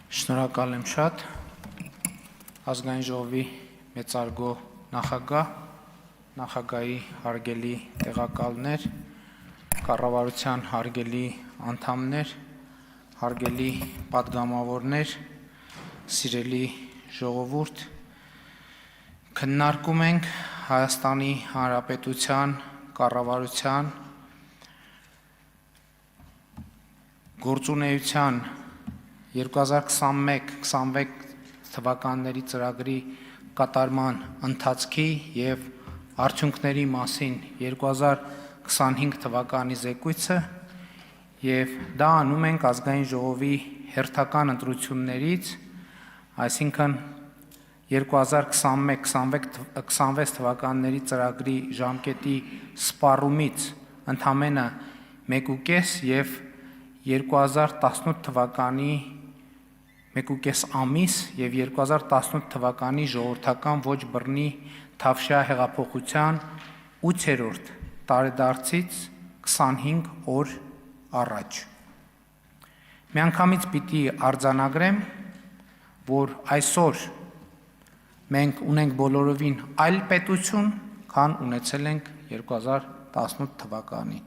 Շնորհակալ եմ շատ ազգային ժողովի մեծարգո նախագահ, նախագահի հարգելի տեղակալներ, կառավարության հարգելի անդամներ, հարգելի պատգամավորներ, սիրելի ժողովուրդ, քննարկում ենք Հայաստանի Հանրապետության կառավարության գործունեության 2021-26 թվականների ծրագրի կատարման ընթացքի և արդյունքների մասին 2025 թվականի զեկույցը և դա անում ենք ազգային ժողովի հերթական ընտրություններից, այսինքն 2021-26 թվականների ծրագրի ժամկետի սպառումից ընդամենը 1.5 և 2018 թվականի 1.5 ամիս և 2018 թվականի ժողովրդական ոչ բռնի թավշյա հեղափոխության 8-րդ տարեդարձից 25 օր առաջ։ Միանգամից պիտի արձանագրեմ, որ այսօր մենք ունենք բոլորովին այլ պետություն, քան ունեցել ենք 2018 թվականին։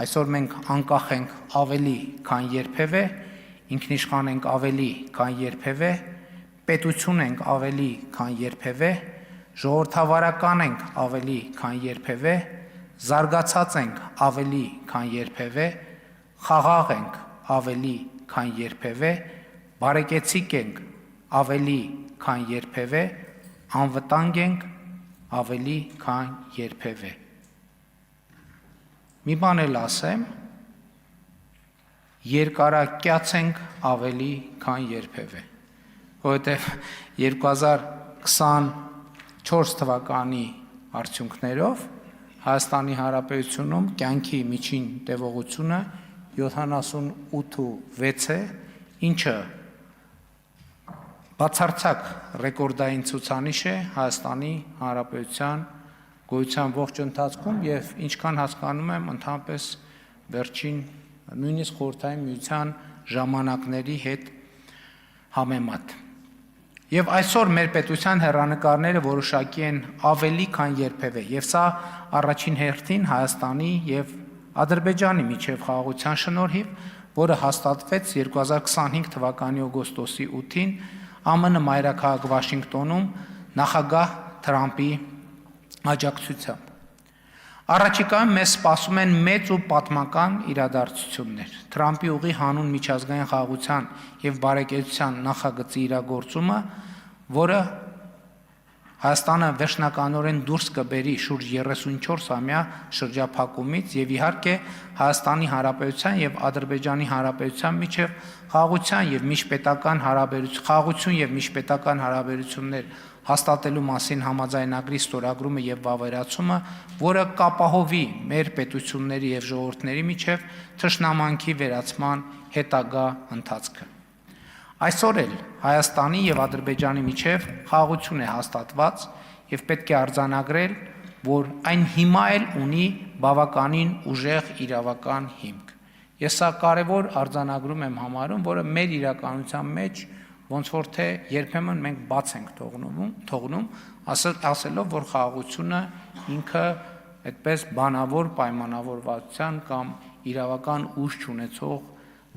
Այսօր մենք անկախ ենք ավելի, քան երբևէ, ինքնիշխան ենք ավելի, քան երբևէ, պետություն ենք ավելի, քան երբևէ, ժողովրդավարական ենք ավելի, քան երբևէ, զարգացած ենք ավելի, քան երբևէ, խաղաղ ենք ավելի, քան երբևէ, բարեկեցիկ ենք ավելի, քան երբևէ, անվտանգ ենք ավելի, քան երբևէ։ Մի բան էլ ասեմ, երկարակյաց ենք ավելի, քան երբևէ, որովհետև 2024 թվականի արդյունքներով Հայաստանի Հանրապետությունում կյանքի միջին տևողությունը 78.6 է, ինչը բացարձակ ռեկորդային ցուցանիշ է Հայաստանի Հանրապետության գոյության ողջ ընթացքում և ինչքան հասկանում եմ, ընդհանրապես վերջին նույնիսկ Խորհրդային Միության ժամանակների հետ համեմատ։ Եվ այսօր մեր պետության հեռանկարները որոշակի են ավելի, քան երբևէ, և սա առաջին հերթին Հայաստանի և Ադրբեջանի միջև խաղաղության շնորհիվ, որը հաստատվեց 2025 թվականի օգոստոսի 8-ին ԱՄՆ մայրաքաղաք Վաշինգտոնում նախագահ Թրամփի աջակցությամբ։ Առաջիկայում մեզ սպասում են մեծ ու պատմական իրադարձություններ։ Թրամփի ուղի հանուն միջազգային խաղաղության և բարեկեցության նախագծի իրագործումը, որը Հայաստանը վերջնականորեն դուրս կբերի շուրջ 34-ամյա շրջափակումից և իհարկե Հայաստանի Հանրապետության և Ադրբեջանի Հանրապետության միջև խաղաղություն և միջպետական հարաբերություններ հաստատելու մասին համաձայնագրի ստորագրումը և վավերացումը, որը կապահովի մեր պետությունների և ժողովուրդների միջև թշնամանքի վերացման հետագա ընթացքը։ Այսօր էլ Հայաստանի և Ադրբեջանի միջև խաղաղություն է հաստատված և պետք է արձանագրել, որ այն հիմա էլ ունի բավականին ուժեղ իրավական հիմք։ Ես սա կարևոր արձանագրում եմ համարում, որը մեր իրականության մեջ ոնց որ թե երբեմն մենք բաց ենք թողնում, ասելով, որ խաղաղությունը ինքը այդպես բանավոր պայմանավորվածության կամ իրավական ուժ չունեցող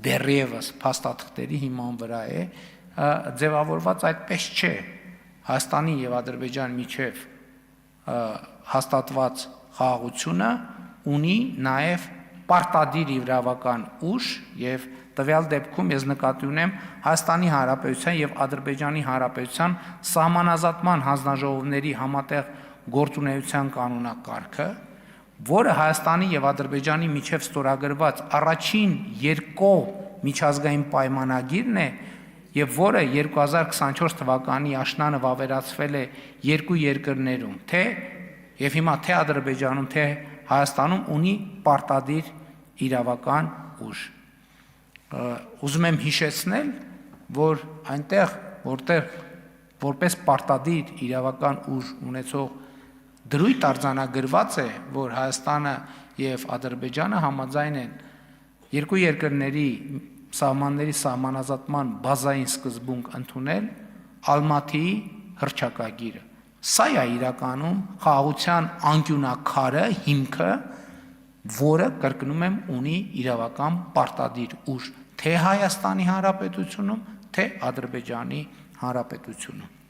դեռևս փաստաթղթերի հիման վրա է, ձևավորված այդպես չէ։ Հայաստանի և Ադրբեջանի միջև հաստատված խաղաղությունը ունի նաև պարտադիր իրավական ուժ և տվյալ դեպքում ես նկատի ունեմ Հայաստանի Հանրապետության և Ադրբեջանի Հանրապետության սահմանազատման հանձնաժողովների համատեղ գործունեության կանոնակարգը, որը Հայաստանի և Ադրբեջանի միջև ստորագրված առաջին երկկողմ միջազգային պայմանագիրն է և որը 2024 թվականի աշնանը վավերացվել է երկու երկրներում, և հիմա թե Ադրբեջանում, թե Հայաստանում ունի պարտադիր իրավական ուժ։ Ուզում եմ հիշեցնել, որ այնտեղ, որտեղ որպես պարտադիր իրավական ուժ ունեցող դրույթ արձանագրված է, որ Հայաստանը և Ադրբեջանը համաձայն են երկու երկրների սահմանների սահմանազատման բազային սկզբունք ընդունել Ալմատիի հռչակագիրը։ Սա է իրականում խաղաղության անկյունակարը, հիմքը, որը, կրկնում եմ, ունի իրավական պարտադիր ուժ թե Հայաստանի Հանրապետությունում, թե Ադրբեջանի Հանրապետությունում։